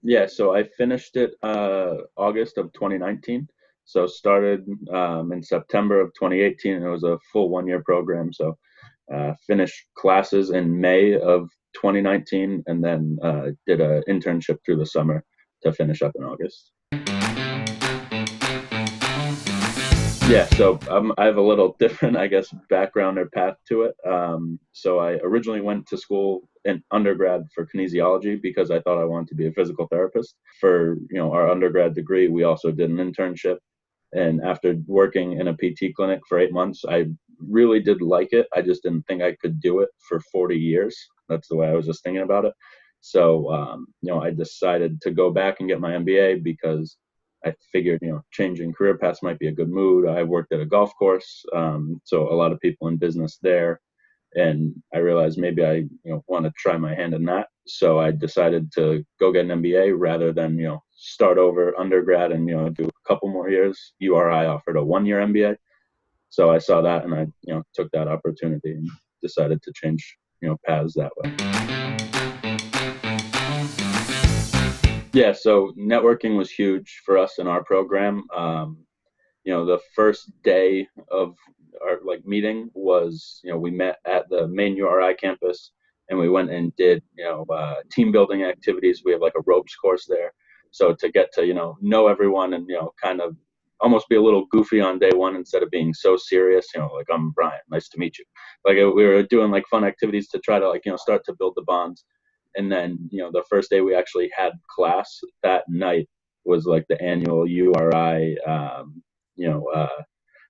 Yeah, so I finished it August of 2019. So started in September of 2018, and it was a full 1 year program. So finished classes in May of 2019, and then did an internship through the summer to finish up in August. Yeah, so I have a little different, I guess, background or path to it. So I originally went to school in undergrad for kinesiology because I thought I wanted to be a physical therapist. For our undergrad degree, we also did an internship, and after working in a PT clinic for 8 months, I really did like it. I just didn't think I could do it for 40 years. That's the way I was just thinking about it. So I decided to go back and get my MBA because I figured, changing career paths might be a good move. I worked at a golf course, so a lot of people in business there, and I realized maybe I, want to try my hand in that. So I decided to go get an MBA rather than, start over undergrad and, do a couple more years. URI offered a 1 year MBA, so I saw that and I, took that opportunity and decided to change, paths that way. Yeah, so networking was huge for us in our program. The first day of our meeting was, we met at the main URI campus, and we went and did, team building activities. We have like a ropes course there. So to get to, know everyone and, kind of almost be a little goofy on day one instead of being so serious, like, I'm Bryan, nice to meet you. We were doing like fun activities to try to start to build the bonds. And then, the first day we actually had class that night was like the annual URI,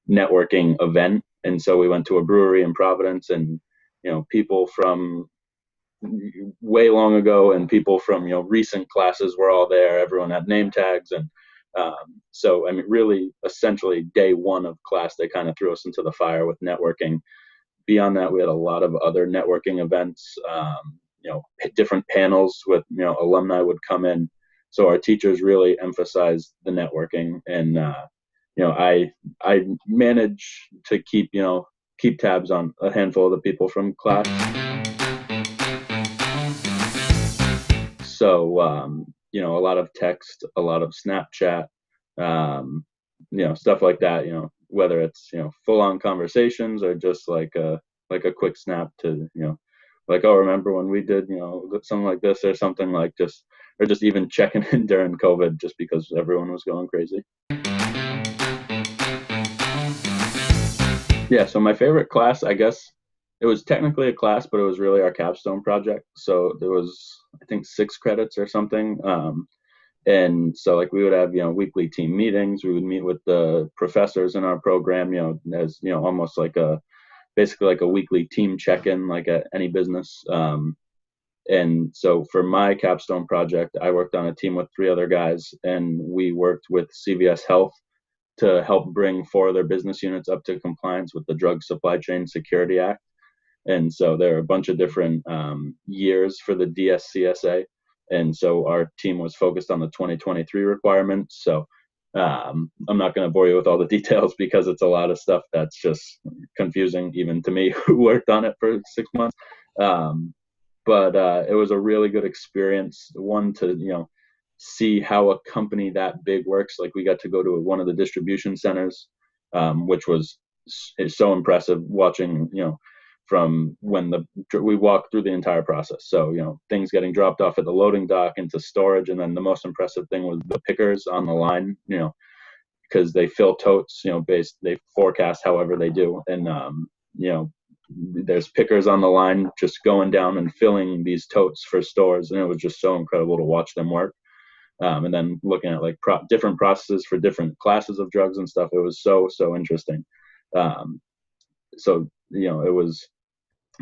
networking event. And so we went to a brewery in Providence, and, people from way long ago and people from, recent classes were all there. Everyone had name tags. And so, I mean, really, essentially day one of class, they kind of threw us into the fire with networking. Beyond that, we had a lot of other networking events, different panels with, alumni would come in. So our teachers really emphasized the networking, and I managed to keep tabs on a handful of the people from class. So a lot of text, a lot of Snapchat, stuff like that. Whether it's full on conversations or just like a quick snap to like, oh, remember when we did something like this, or something like just even checking in during COVID, just because everyone was going crazy. Yeah, so my favorite class, I guess, it was technically a class, but it was really our capstone project. So there was, I think, 6 credits or something. And so like we would have, weekly team meetings. We would meet with the professors in our program, as, almost like basically like a weekly team check-in, like at any business. And so for my capstone project, I worked on a team with 3 other guys, and we worked with CVS Health to help bring 4 of their business units up to compliance with the Drug Supply Chain Security Act. And so there are a bunch of different years for the DSCSA. And so our team was focused on the 2023 requirements. So I'm not going to bore you with all the details because it's a lot of stuff that's just confusing, even to me who worked on it for 6 months. But it was a really good experience. One, to, see how a company that big works. Like, we got to go to one of the distribution centers, which was so impressive watching, from when we walked through the entire process. So, things getting dropped off at the loading dock into storage. And then the most impressive thing was the pickers on the line, because they fill totes, they forecast however they do. And, there's pickers on the line just going down and filling these totes for stores. And it was just so incredible to watch them work. And then looking at like different processes for different classes of drugs and stuff. It was so interesting. So, it was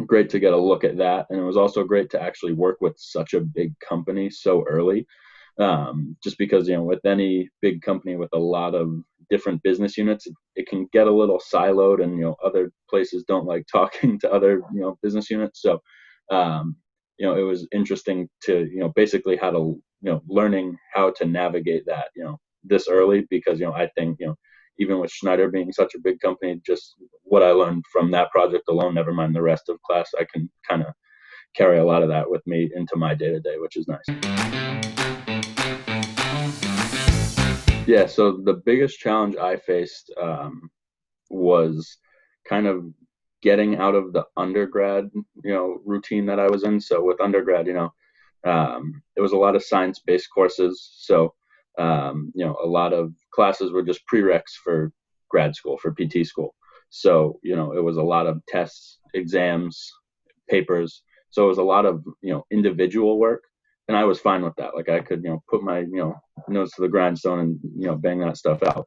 great to get a look at that. And it was also great to actually work with such a big company so early. Just because, with any big company with a lot of different business units, it can get a little siloed, and, other places don't like talking to other, business units. So, it was interesting to, basically how to, learning how to navigate that, this early, because, I think, even with Schneider being such a big company, just what I learned from that project alone, never mind the rest of class, I can kind of carry a lot of that with me into my day-to-day, which is nice. Yeah, so the biggest challenge I faced was kind of getting out of the undergrad, routine that I was in. So with undergrad, it was a lot of science-based courses. So, a lot of classes were just prereqs for grad school, for PT school. So, it was a lot of tests, exams, papers. So it was a lot of, individual work. And I was fine with that. Like I could, put my, nose to the grindstone and, bang that stuff out.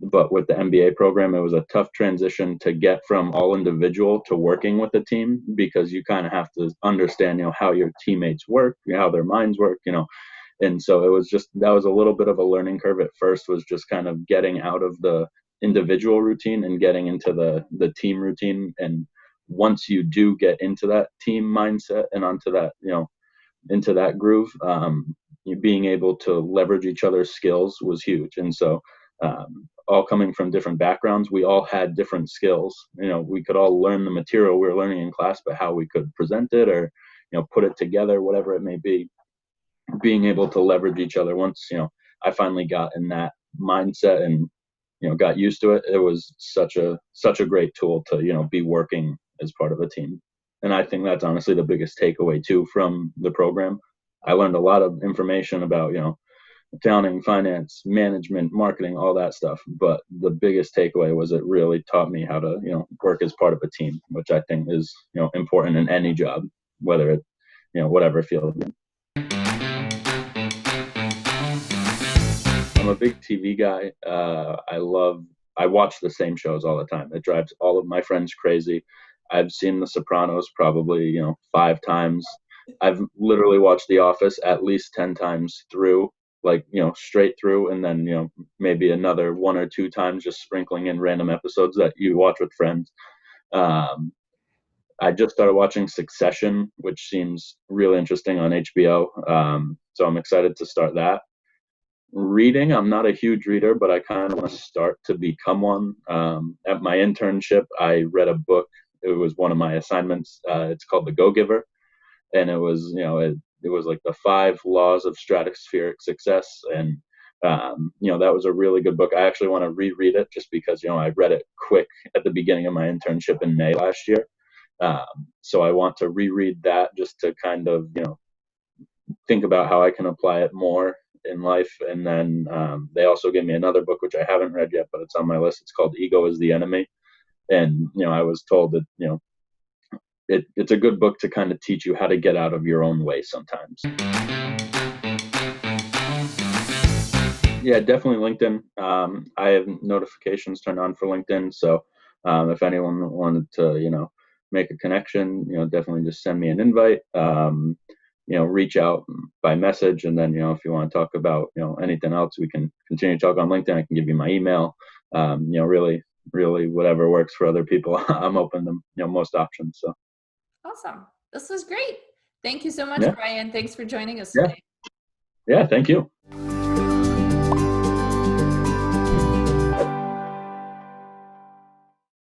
But with the MBA program, it was a tough transition to get from all individual to working with a team, because you kind of have to understand, how your teammates work, how their minds work, and so it was just, that was a little bit of a learning curve at first, was just kind of getting out of the individual routine and getting into the team routine. And once you do get into that team mindset and onto that, into that groove, being able to leverage each other's skills was huge. And so, all coming from different backgrounds, we all had different skills. We could all learn the material we were learning in class, but how we could present it, or put it together, whatever it may be, being able to leverage each other. Once I finally got in that mindset and got used to it, it was such a great tool to be working as part of a team. And I think that's honestly the biggest takeaway too from the program. I learned a lot of information about accounting, finance, management, marketing, all that stuff, but the biggest takeaway was it really taught me how to work as part of a team, which I think is important in any job, whether it whatever field. I'm a big TV guy. I watch the same shows all the time. It drives all of my friends crazy. I've seen The Sopranos probably, 5 times. I've literally watched The Office at least 10 times through, like, straight through, and then, maybe another 1 or 2 times just sprinkling in random episodes that you watch with friends. Um, I just started watching Succession, which seems really interesting on HBO. So I'm excited to start that. Reading, I'm not a huge reader, but I kind of want to start to become one. At my internship, I read a book. It was one of my assignments. It's called The Go-Giver, and it was, it was like the 5 laws of stratospheric success, and that was a really good book. I actually want to reread it just because I read it quick at the beginning of my internship in May last year. So I want to reread that just to kind of think about how I can apply it more in life. And then they also gave me another book, which I haven't read yet, but it's on my list. It's called Ego is the Enemy. And, I was told that, it's a good book to kind of teach you how to get out of your own way sometimes. Yeah, definitely LinkedIn. I have notifications turned on for LinkedIn. So if anyone wanted to, make a connection, definitely just send me an invite. Reach out by message. And then, if you want to talk about, anything else, we can continue to talk on LinkedIn. I can give you my email. Really whatever works for other people. I'm open to, most options. So. Awesome. This was great. Thank you so much, Yeah. Bryan. Thanks for joining us Yeah. today. Yeah. Thank you.